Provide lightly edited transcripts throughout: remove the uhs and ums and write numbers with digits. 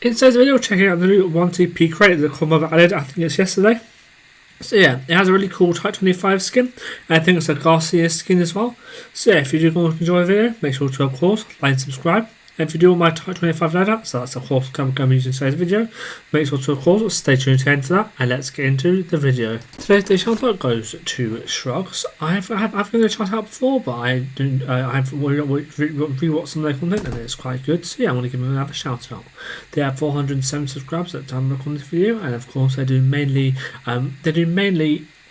In today's video, checking out the new 1TP crate that COD Mobile added, I think it's yesterday. So yeah, it has a really cool Type 25 skin, and I think it's a Garcia skin as well. So yeah, if you do enjoy the video, make sure to of course like and subscribe. And if you do want my Type 25 loadout, so that's of course going to be using today's video, make sure to of course stay tuned to the end for that, and let's get into the video. Today's shoutout goes to Shrugs. I've given a shout out before, but I've rewatched some of their content and it's quite good. So yeah, I want to give them another shout out. They have 407 subscribers at the time of recording this video, and of course they do mainly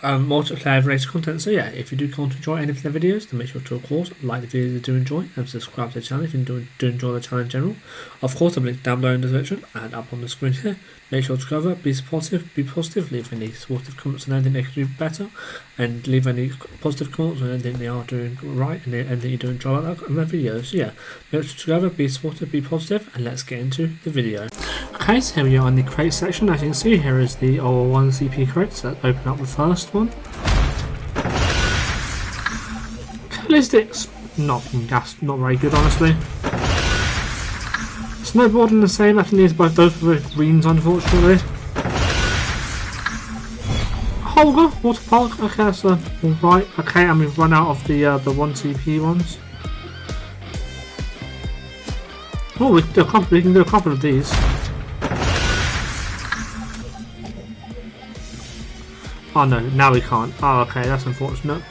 multiplayer related content. So yeah, if you do want to enjoy any of their videos, then make sure to of course like the videos you do enjoy and subscribe to the channel if you do enjoy the channel in general. Of course, I'll link down below in the description and up on the screen here. Make sure to go over, be supportive, be positive, leave any supportive comments on anything they can do better, and leave any positive comments on anything they are doing right and anything you do enjoy about that in their videos. So yeah, make sure to go over, be supportive, be positive, and let's get into the video. Okay, so here we are in the crate section. As you can see, here is the 1CP crate. So let's open up the first one. Ballistics, not very good honestly. Snowboarding the same, I think these both those were greens unfortunately. Holger, water park, okay, that's alright. Okay, and we've run out of the 1CP ones. Oh, we can do a couple of these. Oh no, now we can't. Oh okay, that's unfortunate.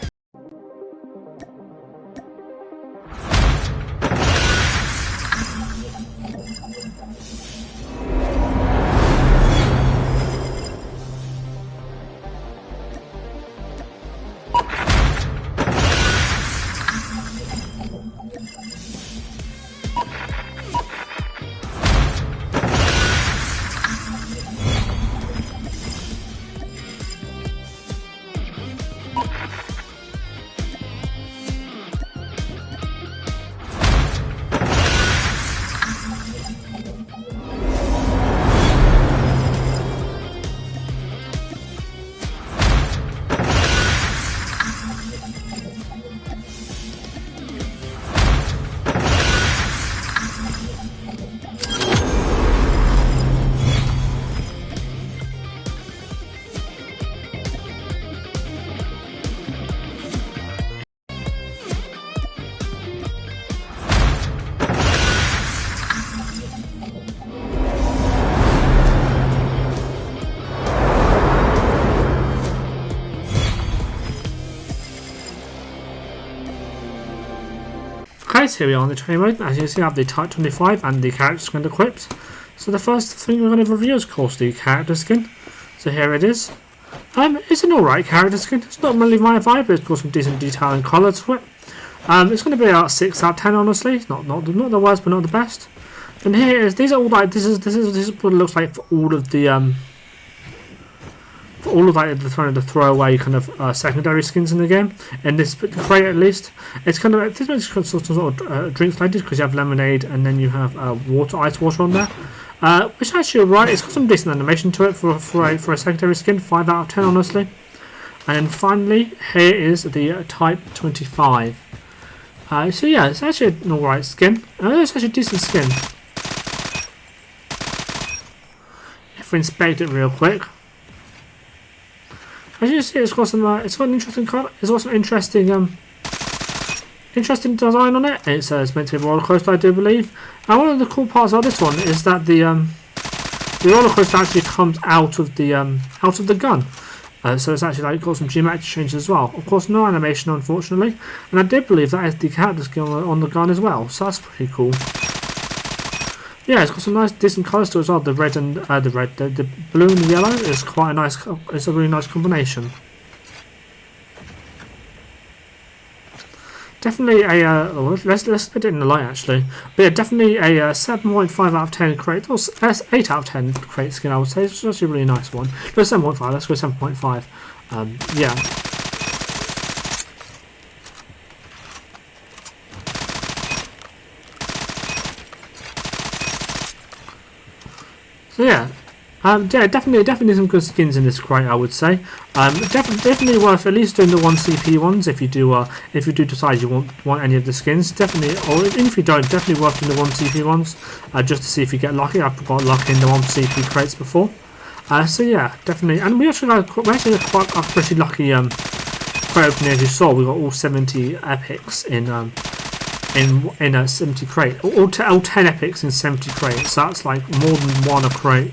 Okay, so here we are on the training mode. As you can see, I have the Type 25 and the character skin equipped. So the first thing we're going to review is, of course, the character skin. So here it is. It's an alright character skin. It's not really my vibe, but it's got some decent detail and colour to it. It's going to be about 6 out of 10, honestly. It's not the worst, but not the best. And here is, these are all like, this is what it looks like for all of the the throwaway kind of secondary skins in the game. In this crate, at least, it's kind of this is sort of drinks like this because you have lemonade and then you have ice water on there, which is actually right. It's got some decent animation to it for a secondary skin. 5 out of 10, honestly. And then finally, here is the Type 25. So yeah, it's actually an alright skin. It's actually a decent skin. If we inspect it real quick. As you see, it's got some. It's got an interesting colour. It's got some interesting design on it. It's meant to be a roller coaster, I do believe. And one of the cool parts of this one is that the roller coaster actually comes out of the gun. So it's actually like got some geometric changes as well. Of course, no animation, unfortunately. And I did believe that is the character skin on the gun as well. So that's pretty cool. Yeah, it's got some nice, decent colours to it as well. The red and the blue and the yellow is quite a nice. It's a really nice combination. Definitely a. Let's put it in the light actually. But yeah, definitely a 7.5 out of 10 crate, or 8 out of 10 crate skin. I would say it's actually a really nice one. But 7.5. Let's go 7.5. Yeah. So yeah, Yeah, definitely some good skins in this crate, I would say. Definitely worth at least doing the 1 CP ones if you do decide you want any of the skins. Definitely, or even if you don't, definitely worth doing the 1 CP ones just to see if you get lucky. I've got lucky in the 1 CP crates before. So yeah, definitely, and we actually got quite a pretty lucky crate opening, as you saw. We got all 70 epics in a 70 crate, all 10 epics in 70 crates. So that's like more than one a crate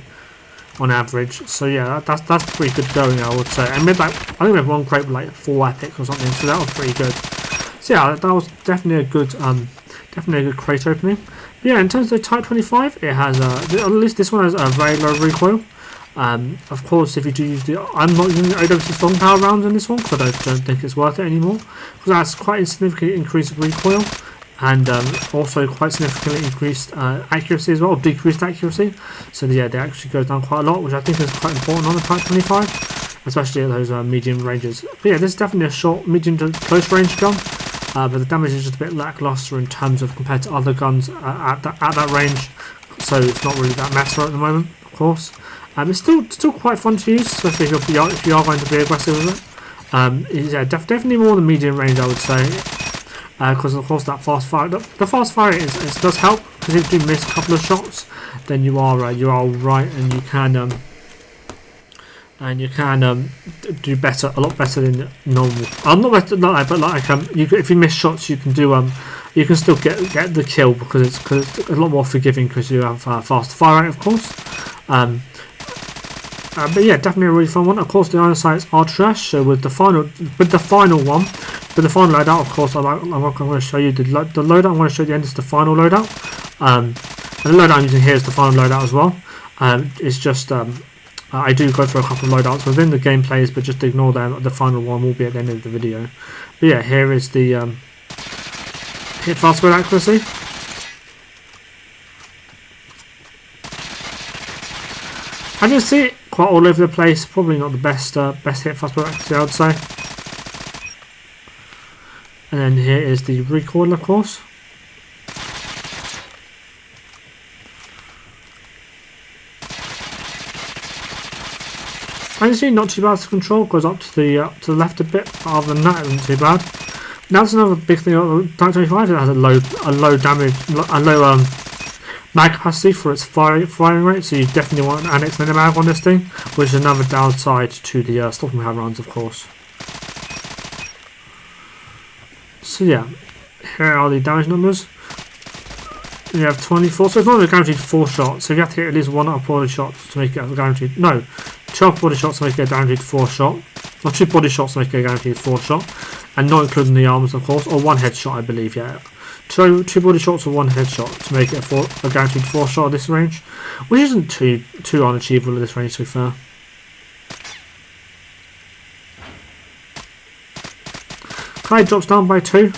on average. So yeah, that's pretty good going, I would say. And we had like, I think we had one crate with like 4 epics or something, so that was pretty good. So yeah, that was definitely a good crate opening. But yeah, in terms of Type 25, it has at least this one has a very low recoil. Of course, if you do use I'm not using the OWC strong power rounds in this one because I don't think it's worth it anymore, because that's quite a significant increase of recoil and also quite significantly increased accuracy as well, or decreased accuracy. So yeah, they actually go down quite a lot, which I think is quite important on the Type 25, especially at those medium ranges. But yeah, this is definitely a short, medium to close range gun, but the damage is just a bit lackluster in terms of compared to other guns at that range. So it's not really that matter at the moment, of course. It's still quite fun to use, especially if you are going to be aggressive with it. Yeah, definitely more than medium range, I would say, because of course that fast fire, the fast fire does help, because if you do miss a couple of shots, then you are right, and you can do better, a lot better than normal. If you miss shots, you can do you can still get the kill because it's a lot more forgiving because you have fast fire rate, of course. But yeah, definitely a really fun one. Of course, the iron sights are trash. So with the final loadout, of course, I'm going to show you the loadout. I'm going to show you the end is the final loadout. And the loadout I'm using here is the final loadout as well. It's just I do go through a couple of loadouts within the gameplays, but just ignore them. The final one will be at the end of the video. But yeah, here is the hit fast spread accuracy. I can see it quite all over the place. Probably not the best hit fast spread accuracy, I would say. And then here is the recoil, of course. As you see, not too bad to control. Goes up to the left a bit. But other than that, it isn't too bad. Now that's another big thing about the Type 25. It has a low damage, a low mag capacity for its firing rate. So you definitely want an extended mag on this thing, which is another downside to the stopping power rounds, of course. So yeah, here are the damage numbers. You have 24, so it's not a guaranteed 4 shots. So you have to get at least 1 upper body shot to make it a guaranteed. No, 2 upper body shots to make it a guaranteed 4 shot. Or 2 body shots to make it a guaranteed 4 shot, and not including the arms, of course, or 1 headshot, I believe. Yeah, 2 body shots or 1 headshot to make it a guaranteed 4 shot at this range, which isn't too unachievable at this range, to be fair. Clay drops down by 2,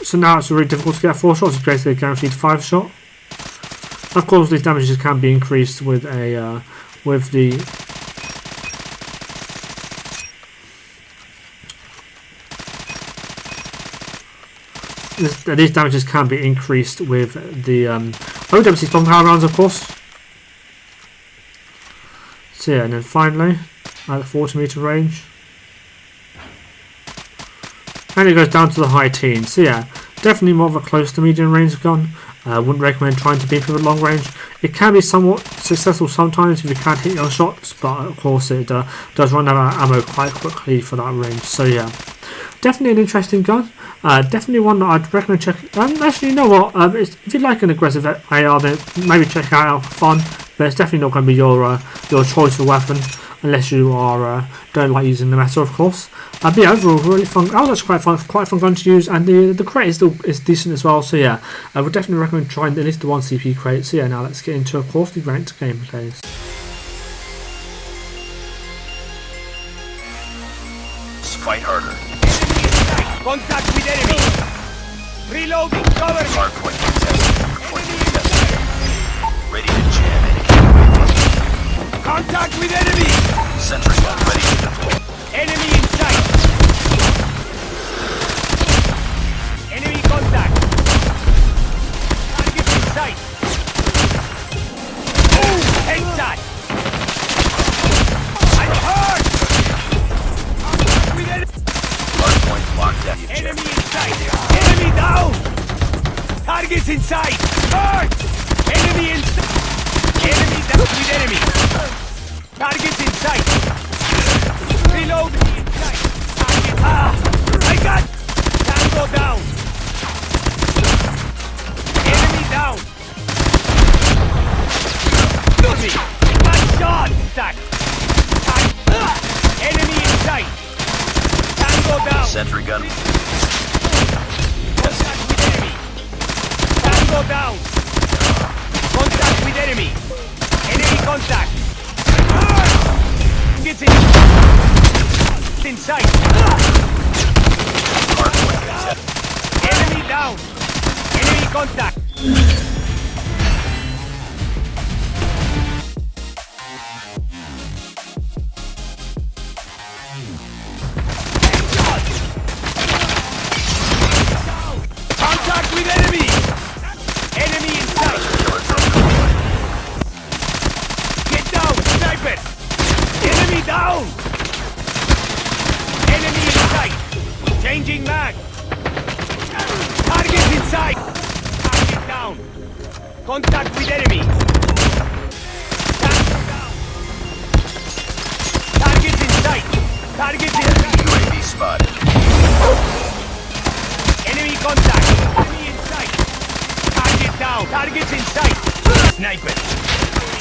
so now it's really difficult to get a 4 shot. It's basically a guaranteed 5 shot. Of course, these damages can be increased with these damages can be increased with the OWC strong power rounds, of course. So yeah, and then finally at the 40 meter range, and it goes down to the high teens. So yeah, definitely more of a close to medium range gun. Wouldn't recommend trying to beat it with long range. It can be somewhat successful sometimes if you can't hit your shots, but of course it does run out of ammo quite quickly for that range. So yeah, definitely an interesting gun. Definitely one that I'd recommend checking. Actually, you know what? If you like an aggressive AR, then maybe check it out for fun. But it's definitely not going to be your choice of weapon unless you don't like using the metal, of course. But yeah, overall, really fun. That was actually quite a fun gun to use, and the crate is decent as well. So yeah, I would definitely recommend trying at least the 1 CP crate. So yeah, now let's get into, of course, the ranked gameplays. Fight harder. Contact with enemy! Reloading, cover me! Hardpoint contested. Point contested. Ready to jam any. Contact with enemy! Sentry gun ready to deploy. Enemy in sight! Enemy contact! Target in sight! Headshot! Targets inside! Burn! Enemy inside! Enemy down with enemy! Targets inside! Reload inside! Target! I got! Tango down! Enemy down! Me! One shot! Stack! Enemy inside! Tango down! Sentry gun. Contact with enemy! Tango down! Contact with enemy! Enemy contact! Get in! Inside! Enemy down! Enemy contact! Contact with enemy! Enemy inside! Get down, sniper! Enemy down! Enemy inside! Changing mag! Target inside! Target down! Contact with enemy! Target down! Target inside! Target inside! UAV spotted. Enemy contact! Enemy inside! Target down! Target's inside! Sniper!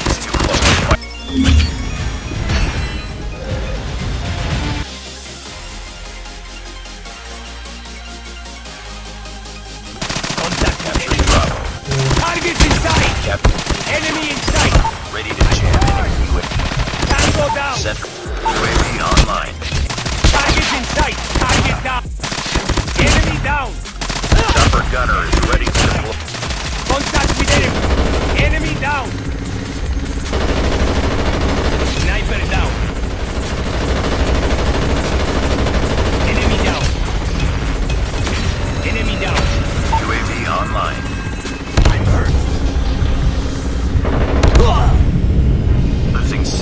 It's too close. Contact! Capturing Bravo. Target's inside! Captain. Enemy inside! Ready to jam enemy UAV. Tango down! Sentry. UAV online. Target's inside! Target down! Enemy down! Chopper gunner is ready to deploy. Contact with enemy! Enemy down! Sniper down! Enemy down! Enemy down! UAV online. I'm hurt! Losing C.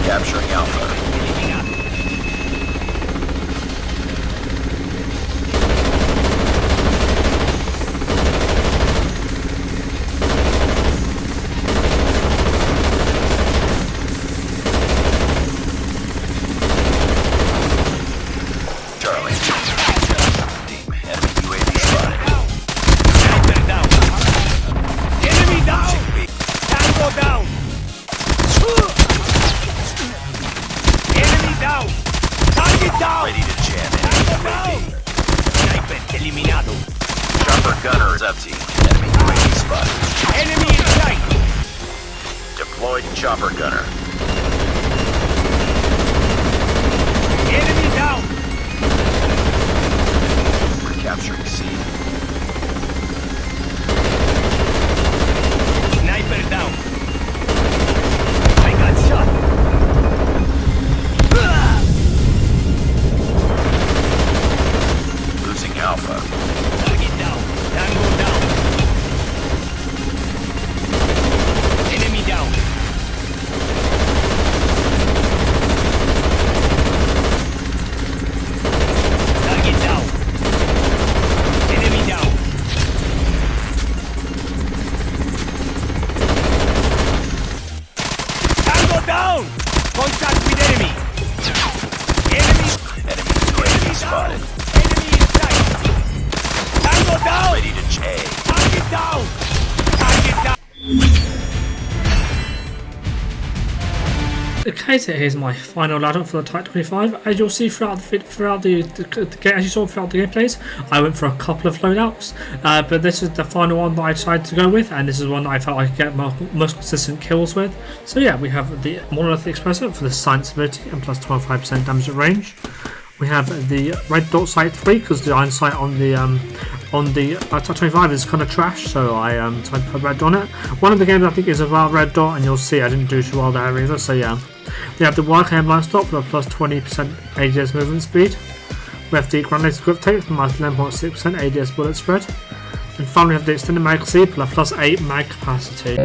Capturing Alpha. Enemy up! Charlie. Team. Enemy UAV spotted. Sniper down! Enemy down! Losing B. Tango down! Enemy down! Target down! Ready to jam enemy UAV. Sniper eliminado! Chopper gunner is up team. Enemy UAV spotted. Enemy in sight! Deployed chopper gunner. Enemy down! We're capturing C. Sniper down! I got shot! Losing Alpha. Target down! Tango down! Enemy down! Target down! Enemy down! Tango down! Contact with enemy! Enemy! Enemy UAV spotted. Enemy in sight! Tango down! Ready to J. Target down! Target down! Okay, so here's my final loadout for the Type 25. As you'll see throughout the gameplays, I went for a couple of loadouts, but this is the final one that I decided to go with, and this is one that I felt I could get most consistent kills with. So yeah, we have the Monolithic Explosive for the science ability and plus 25% damage at range. We have the red dot sight 3 because the iron sight on the Type 25 is kind of trash, so I decided to put red on it. One of the games I think is about red dot, and you'll see I didn't do too well there either. So yeah, we have the YKM line stop for a plus 20% ADS movement speed. We have the granulated grip tape for minus 11.6% ADS bullet spread, and finally we have the extended magazine for a plus 8 mag capacity.